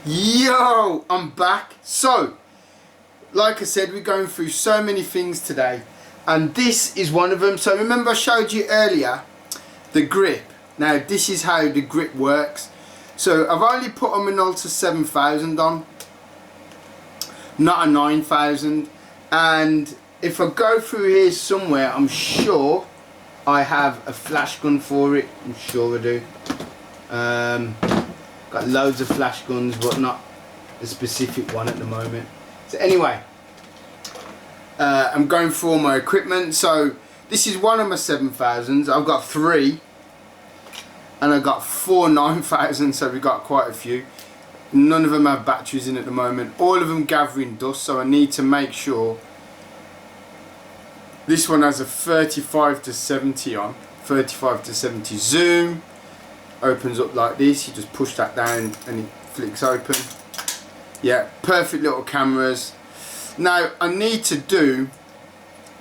Yo, I'm back. So, like I said, we're going through so many things today, and this is one of them. So remember I showed you earlier the grip. Now this is how the grip works. So I've only put a Minolta 7000 on, not a 9000, and if I go through here somewhere, I'm sure I have a flash gun for it. I'm sure I do. Got loads of flash guns, but not a specific one at the moment. So anyway, I'm going through all my equipment. So this is one of my 7000s. I've got 3, and I've got 4 9000s, so we've got quite a few. None of them have batteries in at the moment. All of them gathering dust, so I need to make sure. This one has a 35 to 70 on, 35 to 70 zoom. Opens up like this, you just push that down and it flicks open. Yeah, perfect little cameras. Now I need to do,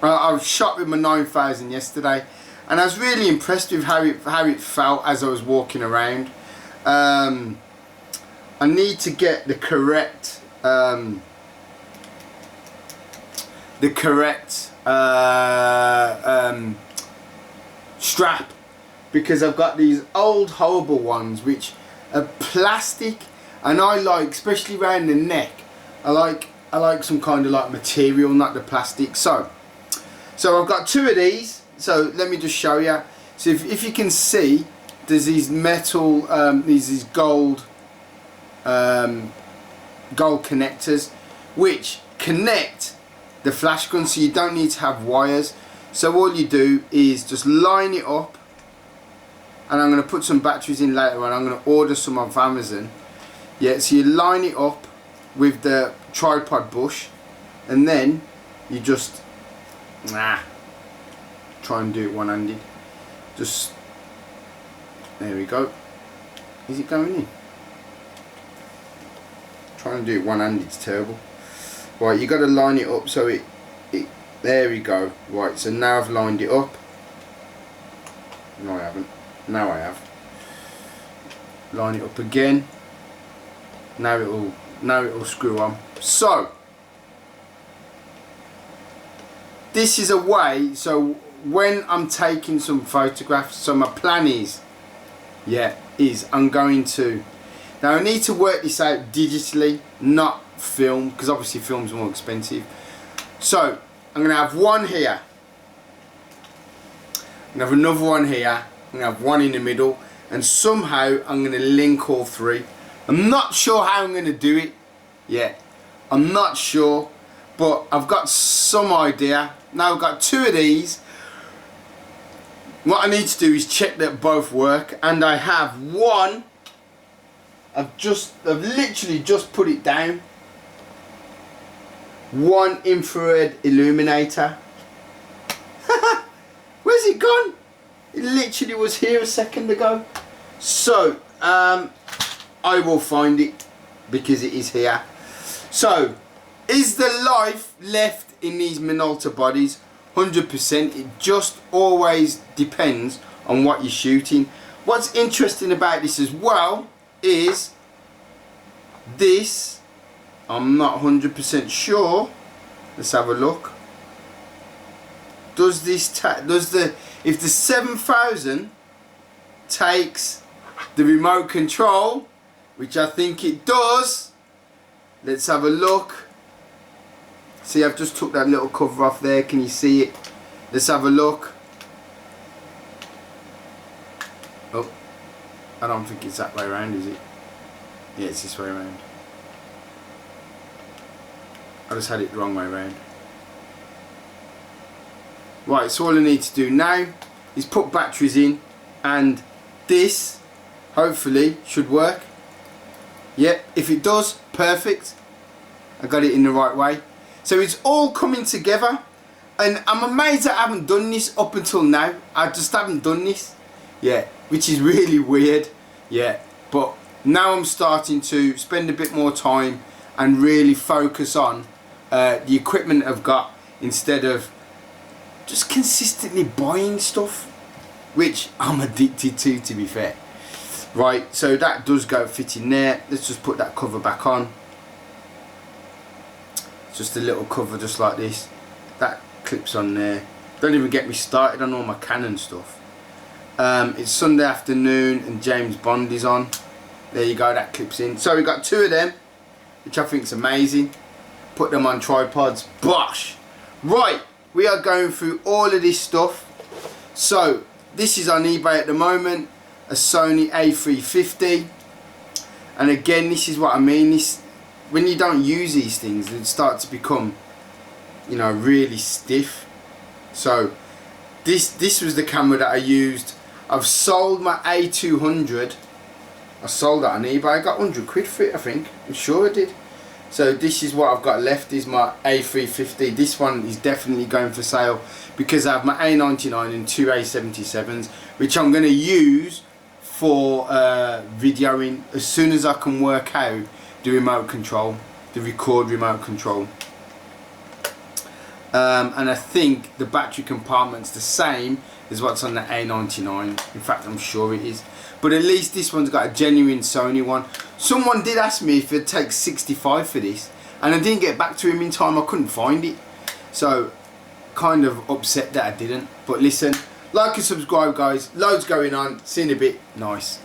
I shot with my 9000 yesterday, and I was really impressed with how it felt as I was walking around. I need to get the correct strap, because I've got these old horrible ones which are plastic, and I like, especially around the neck, I like some kind of like material, not the plastic. So I've got 2 of these. So let me just show you. So if you can see, there's these metal, these gold connectors which connect the flash gun, so you don't need to have wires. So all you do is just line it up, and I'm going to put some batteries in later on. I'm going to order some off Amazon. Yeah, so you line it up with the tripod bush, and then you just try and do it one-handed. Just, there we go. Is it going in? Trying to do it one-handed is terrible. Right, you got to line it up so it there we go. Right, so now I've lined it up. No, I haven't. Now I have. Line it up again. Now it'll screw on. So this is a way, so when I'm taking some photographs, so my plan is I'm going to, now I need to work this out digitally, not film, because obviously film's more expensive. So I'm going to have one here, I'm going to have another one here, I'm going to have one in the middle, and somehow I'm going to link all 3. I'm not sure how I'm going to do it yet. I'm not sure, but I've got some idea. Now I've got 2 of these. What I need to do is check that both work, and I have one. I've literally just put it down. One infrared illuminator. Where's it gone? It literally was here a second ago. So I will find it, because it is here. So is the life left in these Minolta bodies? 100%. It just always depends on what you're shooting. What's interesting about this as well is this, I'm not 100% sure. Let's have a look. Does this if the 7000 takes the remote control, which I think it does, let's have a look. See, I've just took that little cover off there, can you see it? Let's have a look. Oh, I don't think it's that way around, is it? Yeah, it's this way around. I just had it the wrong way around. Right, so all I need to do now is put batteries in, and this hopefully should work. Yep, if it does, perfect. I got it in the right way. So it's all coming together, and I'm amazed that I haven't done this up until now. I just haven't done this. Yeah, which is really weird. Yeah, but now I'm starting to spend a bit more time and really focus on the equipment I've got, instead of just consistently buying stuff, which I'm addicted to be fair. Right, so that does go fit in there. Let's just put that cover back on. Just a little cover just like this. That clips on there. Don't even get me started on all my Canon stuff. It's Sunday afternoon and James Bond is on. There you go, that clips in. So we've got 2 of them, which I think is amazing. Put them on tripods. Bosh! Right, we are going through all of this stuff. So this is on eBay at the moment, a Sony A350. And again, this is what I mean. This, when you don't use these things, they start to become, you know, really stiff. So this was the camera that I used. I've sold my A200. I sold that on eBay. I got 100 quid for it, I think. I'm sure I did. So this is what I've got left, is my A350. This one is definitely going for sale because I have my A99 and 2 A77s, which I'm going to use for videoing as soon as I can work out the remote control, the record remote control. And I think the battery compartment's the same as what's on the A99. In fact, I'm sure it is. But at least this one's got a genuine Sony one. Someone did ask me if it'd take 65 for this, and I didn't get back to him in time. I couldn't find it. So, kind of upset that I didn't. But listen, like and subscribe, guys. Loads going on. See you in a bit. Nice.